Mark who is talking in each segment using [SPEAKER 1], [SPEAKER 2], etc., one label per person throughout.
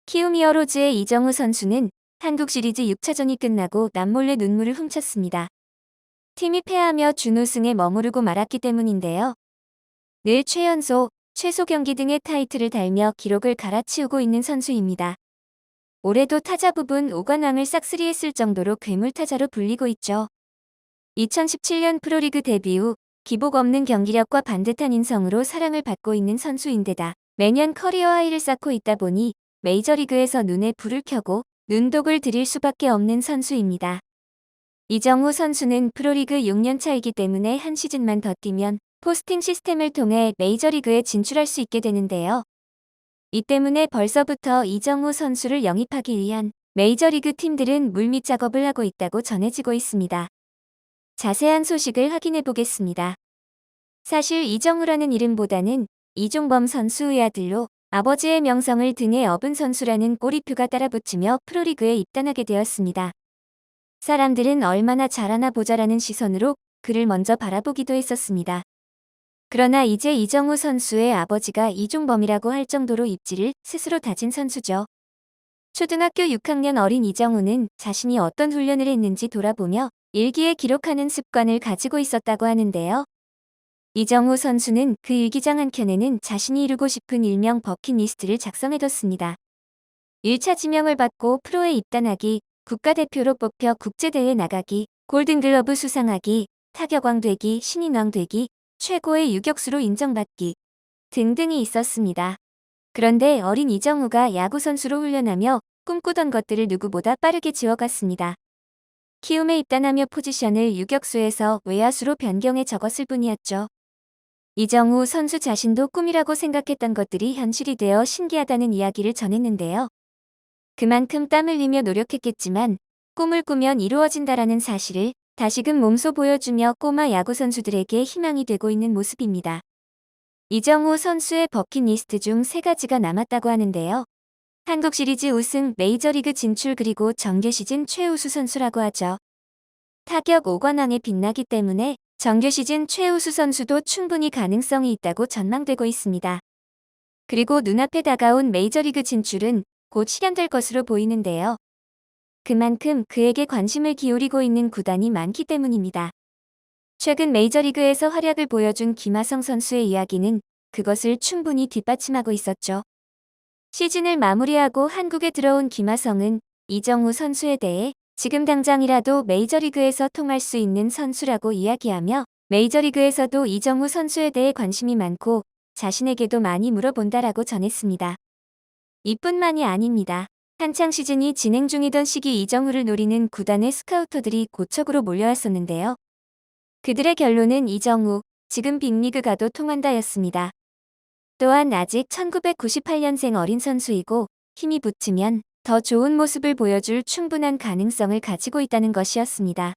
[SPEAKER 1] 키움 히어로즈의 이정우 선수는 한국 시리즈 6차전이 끝나고 남몰래 눈물을 훔쳤습니다. 팀이 패하며 준우승에 머무르고 말았기 때문인데요. 늘 최연소, 최소 경기 등의 타이틀을 달며 기록을 갈아치우고 있는 선수입니다. 올해도 타자 부분 5관왕을 싹쓸이했을 정도로 괴물타자로 불리고 있죠. 2017년 프로리그 데뷔 후 기복 없는 경기력과 반듯한 인성으로 사랑을 받고 있는 선수인데다 매년 커리어 하이를 쌓고 있다 보니 메이저리그에서 눈에 불을 켜고 눈독을 들일 수밖에 없는 선수입니다. 이정우 선수는 프로리그 6년 차이기 때문에 한 시즌만 더 뛰면 포스팅 시스템을 통해 메이저리그에 진출할 수 있게 되는데요. 이 때문에 벌써부터 이정우 선수를 영입하기 위한 메이저리그 팀들은 물밑 작업을 하고 있다고 전해지고 있습니다. 자세한 소식을 확인해 보겠습니다. 사실 이정우라는 이름보다는 이종범 선수의 아들로 아버지의 명성을 등에 업은 선수라는 꼬리표가 따라붙으며 프로리그에 입단하게 되었습니다. 사람들은 얼마나 잘하나 보자라는 시선으로 그를 먼저 바라보기도 했었습니다. 그러나 이제 이정우 선수의 아버지가 이종범이라고 할 정도로 입지를 스스로 다진 선수죠. 초등학교 6학년 어린 이정우는 자신이 어떤 훈련을 했는지 돌아보며 일기에 기록하는 습관을 가지고 있었다고 하는데요. 이정우 선수는 그 일기장 한켠에는 자신이 이루고 싶은 일명 버킷리스트를 작성해뒀습니다. 1차 지명을 받고 프로에 입단하기, 국가대표로 뽑혀 국제대회 나가기, 골든글러브 수상하기, 타격왕 되기, 신인왕 되기, 최고의 유격수로 인정받기 등등이 있었습니다. 그런데 어린 이정우가 야구선수로 훈련하며 꿈꾸던 것들을 누구보다 빠르게 지워갔습니다. 키움에 입단하며 포지션을 유격수에서 외야수로 변경해 적었을 뿐이었죠. 이정우 선수 자신도 꿈이라고 생각했던 것들이 현실이 되어 신기하다는 이야기를 전했는데요. 그만큼 땀 흘리며 노력했겠지만 꿈을 꾸면 이루어진다라는 사실을 다시금 몸소 보여주며 꼬마 야구 선수들에게 희망이 되고 있는 모습입니다. 이정우 선수의 버킷리스트 중 3가지가 남았다고 하는데요. 한국 시리즈 우승, 메이저리그 진출 그리고 정규 시즌 최우수 선수라고 하죠. 타격 5관왕에 빛나기 때문에 정규 시즌 최우수 선수도 충분히 가능성이 있다고 전망되고 있습니다. 그리고 눈앞에 다가온 메이저리그 진출은 곧 실현될 것으로 보이는데요. 그만큼 그에게 관심을 기울이고 있는 구단이 많기 때문입니다. 최근 메이저리그에서 활약을 보여준 김하성 선수의 이야기는 그것을 충분히 뒷받침하고 있었죠. 시즌을 마무리하고 한국에 들어온 김하성은 이정우 선수에 대해 지금 당장이라도 메이저리그에서 통할 수 있는 선수라고 이야기하며 메이저리그에서도 이정우 선수에 대해 관심이 많고 자신에게도 많이 물어본다라고 전했습니다. 이뿐만이 아닙니다. 한창 시즌이 진행 중이던 시기 이정우를 노리는 구단의 스카우터들이 고척으로 몰려왔었는데요. 그들의 결론은 이정우, 지금 빅리그 가도 통한다였습니다. 또한 아직 1998년생 어린 선수이고 힘이 붙으면 더 좋은 모습을 보여줄 충분한 가능성을 가지고 있다는 것이었습니다.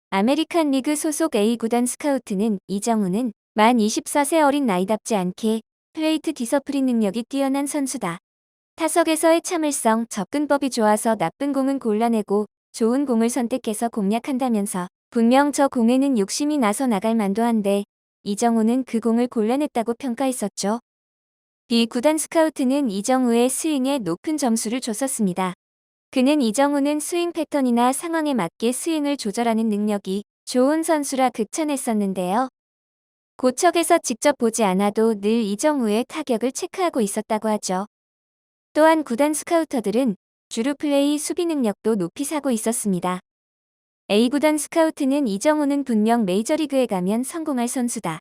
[SPEAKER 1] 아메리칸 리그 소속 A구단 스카우트는 이정우는 만 24세 어린 나이답지 않게 플레이트 디서플린 능력이 뛰어난 선수다. 타석에서의 참을성, 접근법이 좋아서 나쁜 공은 골라내고 좋은 공을 선택해서 공략한다면서 분명 저 공에는 욕심이 나서 나갈 만도 한데 이정우는 그 공을 골라냈다고 평가했었죠. B구단 스카우트는 이정우의 스윙에 높은 점수를 줬었습니다. 그는 이정우는 스윙 패턴이나 상황에 맞게 스윙을 조절하는 능력이 좋은 선수라 극찬했었는데요. 고척에서 직접 보지 않아도 늘 이정우의 타격을 체크하고 있었다고 하죠. 또한 구단 스카우터들은 주루 플레이 수비 능력도 높이 사고 있었습니다. A구단 스카우트는 이정우는 분명 메이저리그에 가면 성공할 선수다.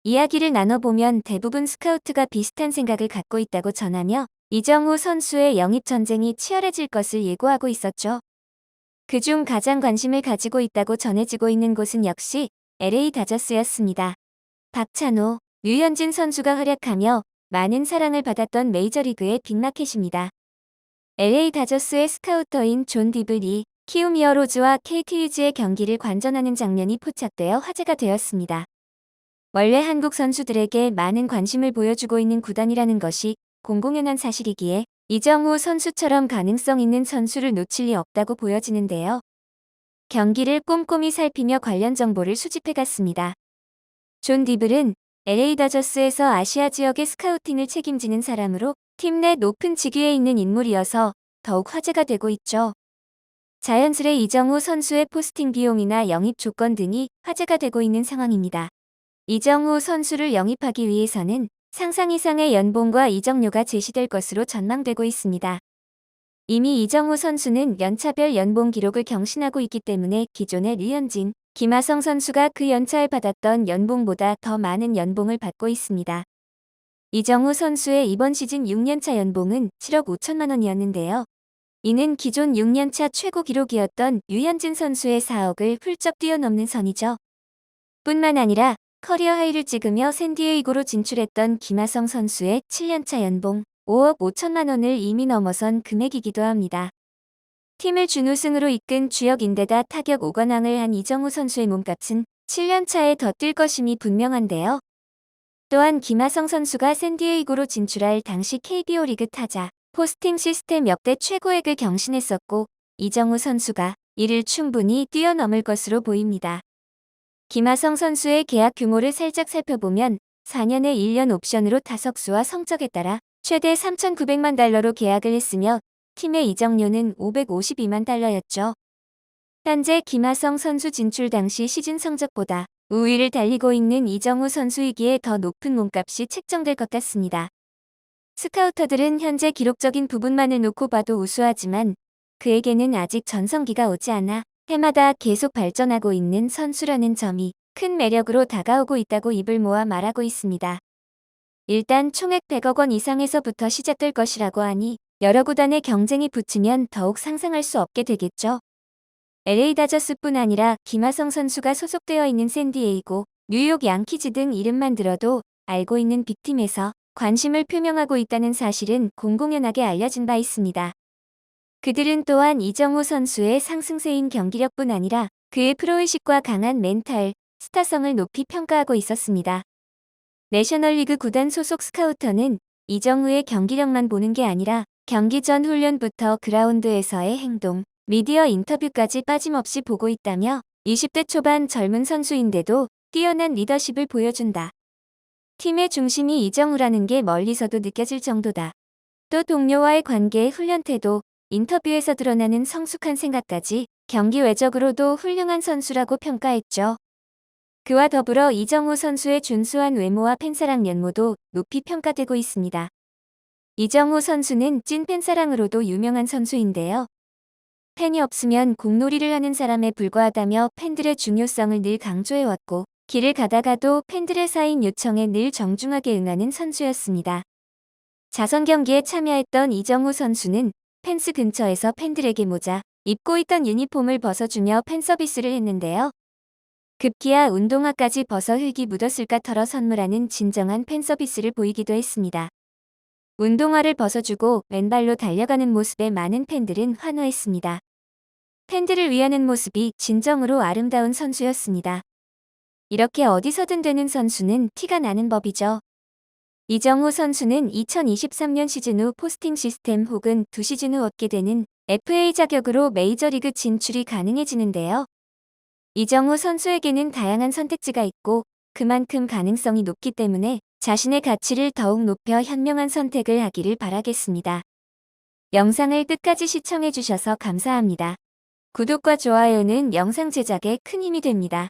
[SPEAKER 1] 이야기를 나눠보면 대부분 스카우트가 비슷한 생각을 갖고 있다고 전하며 이정우 선수의 영입 전쟁이 치열해질 것을 예고하고 있었죠. 그중 가장 관심을 가지고 있다고 전해지고 있는 곳은 역시 LA 다저스였습니다. 박찬호, 류현진 선수가 활약하며 많은 사랑을 받았던 메이저리그의 빅마켓입니다. LA 다저스의 스카우터인 존 디블이 키움 히어로즈와 KT 위즈의 경기를 관전하는 장면이 포착되어 화제가 되었습니다. 원래 한국 선수들에게 많은 관심을 보여주고 있는 구단이라는 것이 공공연한 사실이기에 이정우 선수처럼 가능성 있는 선수를 놓칠 리 없다고 보여지는데요. 경기를 꼼꼼히 살피며 관련 정보를 수집해갔습니다. 존 디블은 LA 다저스에서 아시아 지역의 스카우팅을 책임지는 사람으로 팀 내 높은 직위에 있는 인물이어서 더욱 화제가 되고 있죠. 자연스레 이정우 선수의 포스팅 비용이나 영입 조건 등이 화제가 되고 있는 상황입니다. 이정우 선수를 영입하기 위해서는 상상 이상의 연봉과 이적료가 제시될 것으로 전망되고 있습니다. 이미 이정우 선수는 연차별 연봉 기록을 경신하고 있기 때문에 기존의 류현진, 김하성 선수가 그 연차에 받았던 연봉보다 더 많은 연봉을 받고 있습니다. 이정우 선수의 이번 시즌 6년차 연봉은 7억 5천만 원이었는데요. 이는 기존 6년차 최고 기록이었던 류현진 선수의 4억을 훌쩍 뛰어넘는 선이죠. 뿐만 아니라 커리어 하이를 찍으며 샌디에이고로 진출했던 김하성 선수의 7년차 연봉 5억 5천만 원을 이미 넘어선 금액이기도 합니다. 팀을 준우승으로 이끈 주역인데다 타격 5관왕을 한 이정우 선수의 몸값은 7년차에 더 뛸 것임이 분명한데요. 또한 김하성 선수가 샌디에이고로 진출할 당시 KBO 리그 타자 포스팅 시스템 역대 최고액을 경신했었고 이정우 선수가 이를 충분히 뛰어넘을 것으로 보입니다. 김하성 선수의 계약 규모를 살짝 살펴보면 4년에 1년 옵션으로 타석수와 성적에 따라 최대 3,900만 달러로 계약을 했으며 팀의 이적료는 552만 달러였죠. 현재 김하성 선수 진출 당시 시즌 성적보다 우위를 달리고 있는 이정우 선수이기에 더 높은 몸값이 책정될 것 같습니다. 스카우터들은 현재 기록적인 부분만을 놓고 봐도 우수하지만 그에게는 아직 전성기가 오지 않아 해마다 계속 발전하고 있는 선수라는 점이 큰 매력으로 다가오고 있다고 입을 모아 말하고 있습니다. 일단 총액 100억 원 이상에서부터 시작될 것이라고 하니 여러 구단의 경쟁이 붙으면 더욱 상상할 수 없게 되겠죠. LA 다저스뿐 아니라 김하성 선수가 소속되어 있는 샌디에이고, 뉴욕 양키즈 등 이름만 들어도 알고 있는 빅팀에서 관심을 표명하고 있다는 사실은 공공연하게 알려진 바 있습니다. 그들은 또한 이정우 선수의 상승세인 경기력뿐 아니라 그의 프로의식과 강한 멘탈, 스타성을 높이 평가하고 있었습니다. 내셔널리그 구단 소속 스카우터는 이정우의 경기력만 보는 게 아니라 경기 전 훈련부터 그라운드에서의 행동, 미디어 인터뷰까지 빠짐없이 보고 있다며 20대 초반 젊은 선수인데도 뛰어난 리더십을 보여준다. 팀의 중심이 이정우라는 게 멀리서도 느껴질 정도다. 또 동료와의 관계, 훈련 태도, 인터뷰에서 드러나는 성숙한 생각까지 경기 외적으로도 훌륭한 선수라고 평가했죠. 그와 더불어 이정우 선수의 준수한 외모와 팬사랑 면모도 높이 평가되고 있습니다. 이정우 선수는 찐 팬사랑으로도 유명한 선수인데요. 팬이 없으면 공놀이를 하는 사람에 불과하다며 팬들의 중요성을 늘 강조해왔고 길을 가다가도 팬들의 사인 요청에 늘 정중하게 응하는 선수였습니다. 자선 경기에 참여했던 이정우 선수는 펜스 근처에서 팬들에게 모자, 입고 있던 유니폼을 벗어주며 팬 서비스를 했는데요. 급기야 운동화까지 벗어 흙이 묻었을까 털어 선물하는 진정한 팬 서비스를 보이기도 했습니다. 운동화를 벗어주고 왼발로 달려가는 모습에 많은 팬들은 환호했습니다. 팬들을 위하는 모습이 진정으로 아름다운 선수였습니다. 이렇게 어디서든 되는 선수는 티가 나는 법이죠. 이정우 선수는 2023년 시즌 후 포스팅 시스템 혹은 2시즌 후 얻게 되는 FA 자격으로 메이저리그 진출이 가능해지는데요. 이정우 선수에게는 다양한 선택지가 있고 그만큼 가능성이 높기 때문에 자신의 가치를 더욱 높여 현명한 선택을 하기를 바라겠습니다. 영상을 끝까지 시청해주셔서 감사합니다. 구독과 좋아요는 영상 제작에 큰 힘이 됩니다.